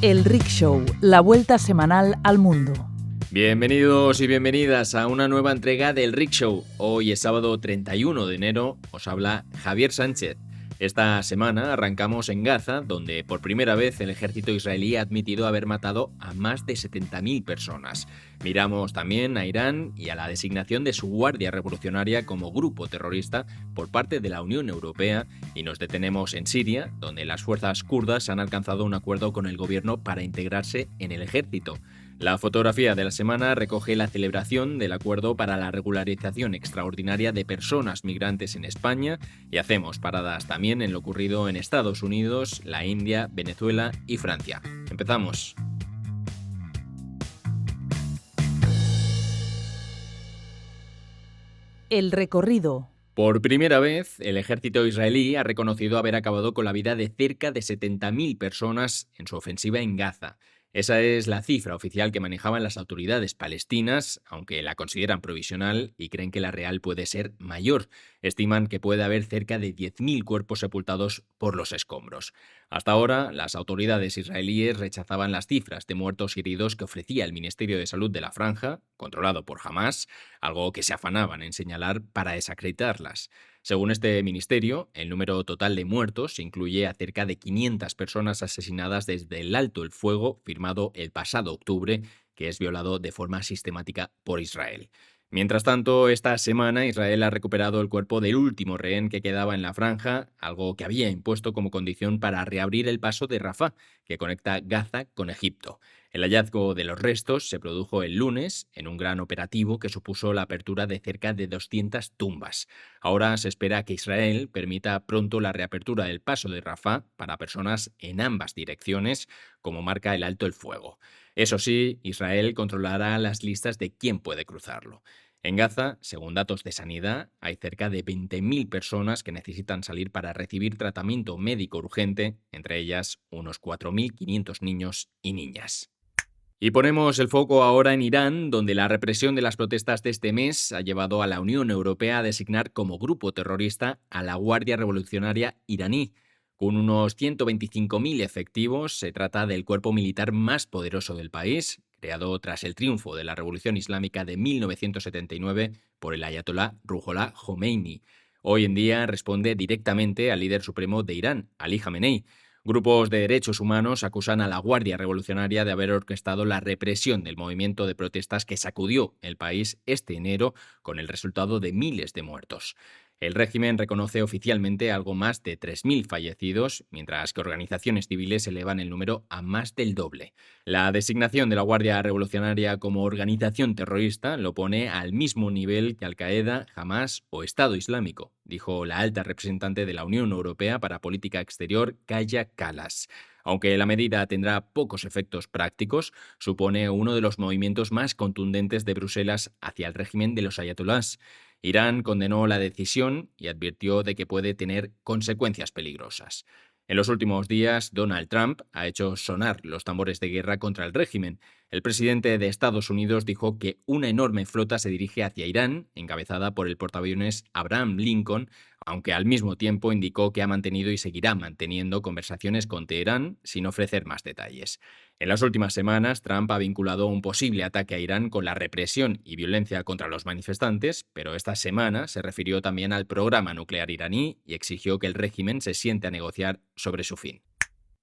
El Rickshow, la vuelta semanal al mundo. Bienvenidos y bienvenidas a una nueva entrega del Rickshow. Hoy es sábado 31 de enero, os habla Javier Sánchez. Esta semana arrancamos en Gaza, donde por primera vez el ejército israelí ha admitido haber matado a más de 70.000 personas. Miramos también a Irán y a la designación de su Guardia Revolucionaria como grupo terrorista por parte de la Unión Europea y nos detenemos en Siria, donde las fuerzas kurdas han alcanzado un acuerdo con el gobierno para integrarse en el ejército. La fotografía de la semana recoge la celebración del acuerdo para la regularización extraordinaria de personas migrantes en España y hacemos paradas también en lo ocurrido en Estados Unidos, la India, Venezuela y Francia. Empezamos. El recorrido. Por primera vez, el ejército israelí ha reconocido haber acabado con la vida de cerca de 70.000 personas en su ofensiva en Gaza. Esa es la cifra oficial que manejaban las autoridades palestinas, aunque la consideran provisional y creen que la real puede ser mayor. Estiman que puede haber cerca de 10.000 cuerpos sepultados por los escombros. Hasta ahora, las autoridades israelíes rechazaban las cifras de muertos y heridos que ofrecía el Ministerio de Salud de la Franja, controlado por Hamás, algo que se afanaban en señalar para desacreditarlas. Según este ministerio, el número total de muertos incluye a cerca de 500 personas asesinadas desde el alto el fuego firmado el pasado octubre, que es violado de forma sistemática por Israel. Mientras tanto, esta semana Israel ha recuperado el cuerpo del último rehén que quedaba en la franja, algo que había impuesto como condición para reabrir el paso de Rafah, que conecta Gaza con Egipto. El hallazgo de los restos se produjo el lunes en un gran operativo que supuso la apertura de cerca de 200 tumbas. Ahora se espera que Israel permita pronto la reapertura del paso de Rafah para personas en ambas direcciones, como marca el alto el fuego. Eso sí, Israel controlará las listas de quién puede cruzarlo. En Gaza, según datos de sanidad, hay cerca de 20.000 personas que necesitan salir para recibir tratamiento médico urgente, entre ellas unos 4.500 niños y niñas. Y ponemos el foco ahora en Irán, donde la represión de las protestas de este mes ha llevado a la Unión Europea a designar como grupo terrorista a la Guardia Revolucionaria iraní. Con unos 125.000 efectivos, se trata del cuerpo militar más poderoso del país, creado tras el triunfo de la Revolución Islámica de 1979 por el ayatolá Ruhollah Khomeini. Hoy en día responde directamente al líder supremo de Irán, Ali Khamenei. Grupos de derechos humanos acusan a la Guardia Revolucionaria de haber orquestado la represión del movimiento de protestas que sacudió el país este enero, con el resultado de miles de muertos. El régimen reconoce oficialmente algo más de 3.000 fallecidos, mientras que organizaciones civiles elevan el número a más del doble. La designación de la Guardia Revolucionaria como organización terrorista lo pone al mismo nivel que Al-Qaeda, Hamás o Estado Islámico, dijo la alta representante de la Unión Europea para Política Exterior, Kaja Kallas. Aunque la medida tendrá pocos efectos prácticos, supone uno de los movimientos más contundentes de Bruselas hacia el régimen de los ayatolás. Irán condenó la decisión y advirtió de que puede tener consecuencias peligrosas. En los últimos días, Donald Trump ha hecho sonar los tambores de guerra contra el régimen. El presidente de Estados Unidos dijo que una enorme flota se dirige hacia Irán, encabezada por el portaaviones Abraham Lincoln, aunque al mismo tiempo indicó que ha mantenido y seguirá manteniendo conversaciones con Teherán sin ofrecer más detalles. En las últimas semanas, Trump ha vinculado un posible ataque a Irán con la represión y violencia contra los manifestantes, pero esta semana se refirió también al programa nuclear iraní y exigió que el régimen se siente a negociar sobre su fin.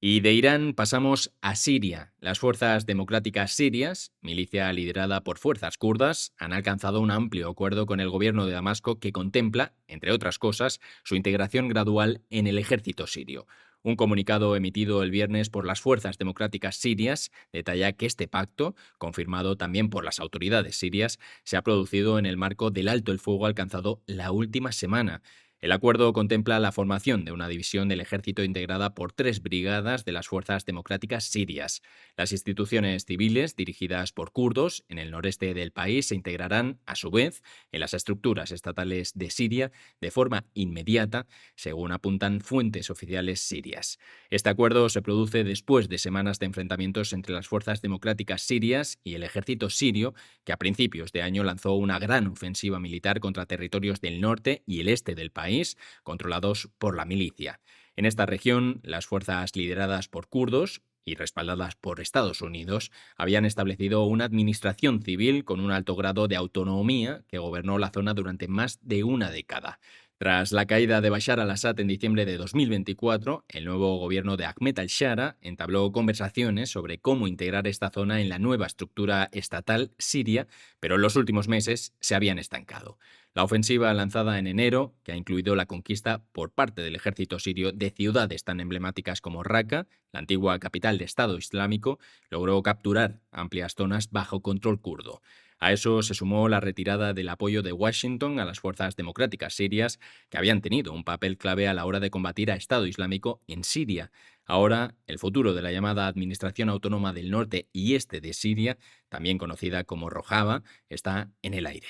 Y de Irán pasamos a Siria. Las fuerzas democráticas sirias, milicia liderada por fuerzas kurdas, han alcanzado un amplio acuerdo con el gobierno de Damasco que contempla, entre otras cosas, su integración gradual en el ejército sirio. Un comunicado emitido el viernes por las fuerzas democráticas sirias detalla que este pacto, confirmado también por las autoridades sirias, se ha producido en el marco del alto el fuego alcanzado la última semana. El acuerdo contempla la formación de una división del ejército integrada por 3 brigadas de las fuerzas democráticas sirias. Las instituciones civiles, dirigidas por kurdos en el noreste del país, se integrarán, a su vez, en las estructuras estatales de Siria de forma inmediata, según apuntan fuentes oficiales sirias. Este acuerdo se produce después de semanas de enfrentamientos entre las fuerzas democráticas sirias y el ejército sirio, que a principios de año lanzó una gran ofensiva militar contra territorios del norte y el este del país, controlados por la milicia. En esta región, las fuerzas lideradas por kurdos y respaldadas por Estados Unidos, habían establecido una administración civil con un alto grado de autonomía que gobernó la zona durante más de una década. Tras la caída de Bashar al-Assad en diciembre de 2024, el nuevo gobierno de Ahmed al-Shara entabló conversaciones sobre cómo integrar esta zona en la nueva estructura estatal siria, pero en los últimos meses se habían estancado. La ofensiva lanzada en enero, que ha incluido la conquista por parte del ejército sirio de ciudades tan emblemáticas como Raqqa, la antigua capital de Estado Islámico, logró capturar amplias zonas bajo control kurdo. A eso se sumó la retirada del apoyo de Washington a las fuerzas democráticas sirias, que habían tenido un papel clave a la hora de combatir a Estado Islámico en Siria. Ahora, el futuro de la llamada Administración Autónoma del Norte y Este de Siria, también conocida como Rojava, está en el aire.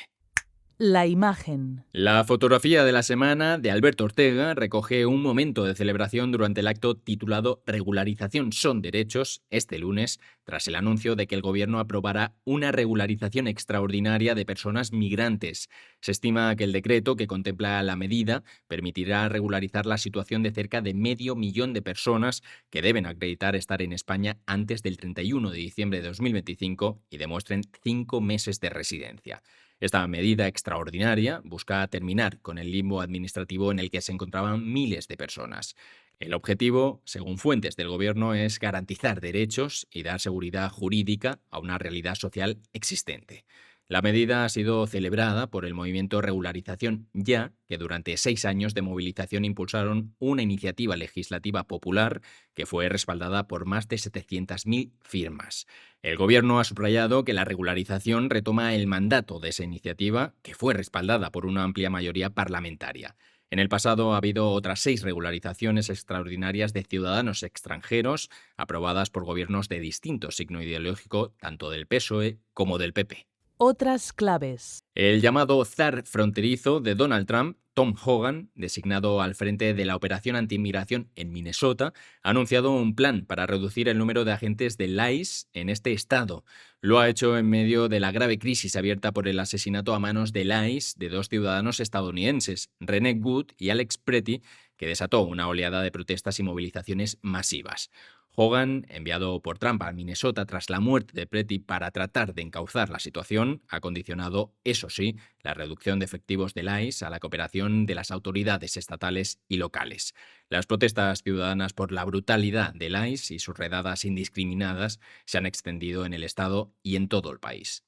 La imagen. La fotografía de la semana de Alberto Ortega recoge un momento de celebración durante el acto titulado Regularización son derechos, este lunes, tras el anuncio de que el gobierno aprobará una regularización extraordinaria de personas migrantes. Se estima que el decreto que contempla la medida permitirá regularizar la situación de cerca de 500.000 de personas que deben acreditar estar en España antes del 31 de diciembre de 2025 y demuestren 5 meses de residencia. Esta medida extraordinaria busca terminar con el limbo administrativo en el que se encontraban miles de personas. El objetivo, según fuentes del gobierno, es garantizar derechos y dar seguridad jurídica a una realidad social existente. La medida ha sido celebrada por el movimiento Regularización Ya, que durante 6 años de movilización impulsaron una iniciativa legislativa popular que fue respaldada por más de 700.000 firmas. El gobierno ha subrayado que la regularización retoma el mandato de esa iniciativa, que fue respaldada por una amplia mayoría parlamentaria. En el pasado ha habido otras 6 regularizaciones extraordinarias de ciudadanos extranjeros aprobadas por gobiernos de distinto signo ideológico, tanto del PSOE como del PP. Otras claves. El llamado zar fronterizo de Donald Trump, Tom Hogan, designado al frente de la operación antiinmigración en Minnesota, ha anunciado un plan para reducir el número de agentes del ICE en este estado. Lo ha hecho en medio de la grave crisis abierta por el asesinato a manos del ICE de 2 ciudadanos estadounidenses, René Good y Alex Pretty, que desató una oleada de protestas y movilizaciones masivas. Hogan, enviado por Trump a Minnesota tras la muerte de Pretty para tratar de encauzar la situación, ha condicionado, eso sí, la reducción de efectivos del ICE a la cooperación de las autoridades estatales y locales. Las protestas ciudadanas por la brutalidad del ICE y sus redadas indiscriminadas se han extendido en el estado y en todo el país.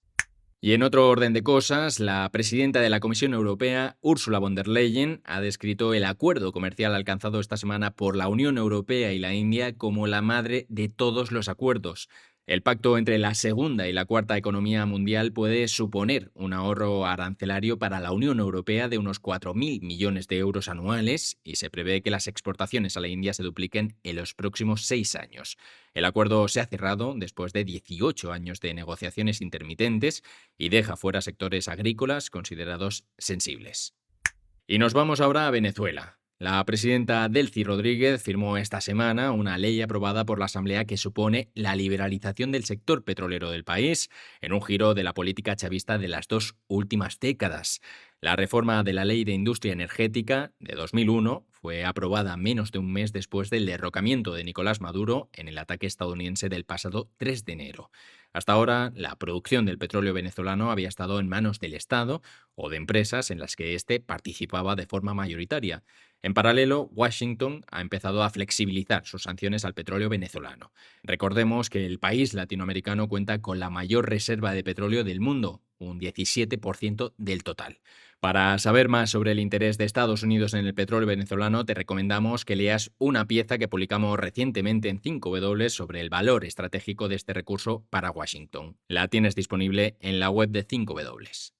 Y en otro orden de cosas, la presidenta de la Comisión Europea, Ursula von der Leyen, ha descrito el acuerdo comercial alcanzado esta semana por la Unión Europea y la India como la madre de todos los acuerdos. El pacto entre la segunda y la cuarta economía mundial puede suponer un ahorro arancelario para la Unión Europea de unos 4.000 millones de euros anuales y se prevé que las exportaciones a la India se dupliquen en los próximos 6 años. El acuerdo se ha cerrado después de 18 años de negociaciones intermitentes y deja fuera sectores agrícolas considerados sensibles. Y nos vamos ahora a Venezuela. La presidenta Delcy Rodríguez firmó esta semana una ley aprobada por la Asamblea que supone la liberalización del sector petrolero del país en un giro de la política chavista de las 2 últimas décadas. La reforma de la Ley de Industria Energética de 2001 fue aprobada menos de un mes después del derrocamiento de Nicolás Maduro en el ataque estadounidense del pasado 3 de enero. Hasta ahora, la producción del petróleo venezolano había estado en manos del Estado o de empresas en las que éste participaba de forma mayoritaria. En paralelo, Washington ha empezado a flexibilizar sus sanciones al petróleo venezolano. Recordemos que el país latinoamericano cuenta con la mayor reserva de petróleo del mundo, un 17% del total. Para saber más sobre el interés de Estados Unidos en el petróleo venezolano, te recomendamos que leas una pieza que publicamos recientemente en 5W sobre el valor estratégico de este recurso para Washington. La tienes disponible en la web de 5W.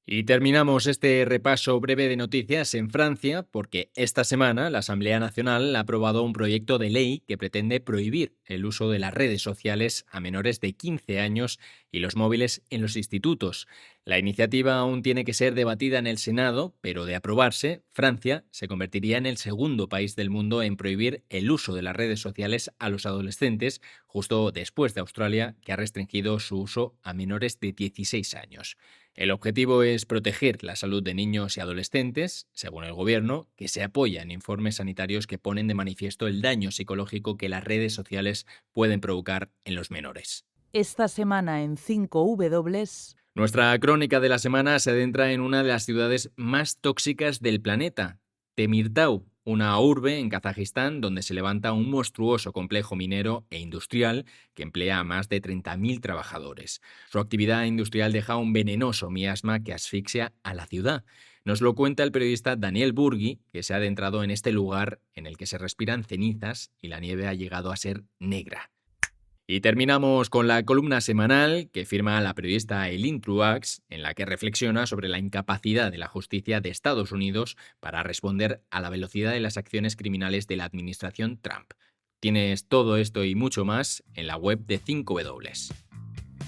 Y terminamos este repaso breve de noticias en Francia porque esta semana la Asamblea Nacional ha aprobado un proyecto de ley que pretende prohibir el uso de las redes sociales a menores de 15 años y los móviles en los institutos. La iniciativa aún tiene que ser debatida en el Senado, pero de aprobarse, Francia se convertiría en el segundo país del mundo en prohibir el uso de las redes sociales a los adolescentes, justo después de Australia, que ha restringido su uso a menores de 16 años. El objetivo es proteger la salud de niños y adolescentes, según el gobierno, que se apoya en informes sanitarios que ponen de manifiesto el daño psicológico que las redes sociales pueden provocar en los menores. Esta semana en 5W. Nuestra crónica de la semana se adentra en una de las ciudades más tóxicas del planeta, Temirtau, una urbe en Kazajistán donde se levanta un monstruoso complejo minero e industrial que emplea a más de 30.000 trabajadores. Su actividad industrial deja un venenoso miasma que asfixia a la ciudad. Nos lo cuenta el periodista Daniel Burgui, que se ha adentrado en este lugar en el que se respiran cenizas y la nieve ha llegado a ser negra. Y terminamos con la columna semanal que firma la periodista Eileen Truax, en la que reflexiona sobre la incapacidad de la justicia de Estados Unidos para responder a la velocidad de las acciones criminales de la administración Trump. Tienes todo esto y mucho más en la web de 5W.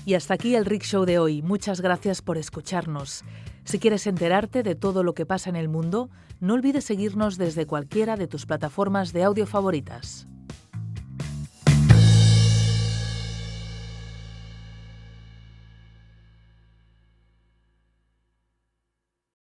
Y hasta aquí el Rick Show de hoy. Muchas gracias por escucharnos. Si quieres enterarte de todo lo que pasa en el mundo, no olvides seguirnos desde cualquiera de tus plataformas de audio favoritas.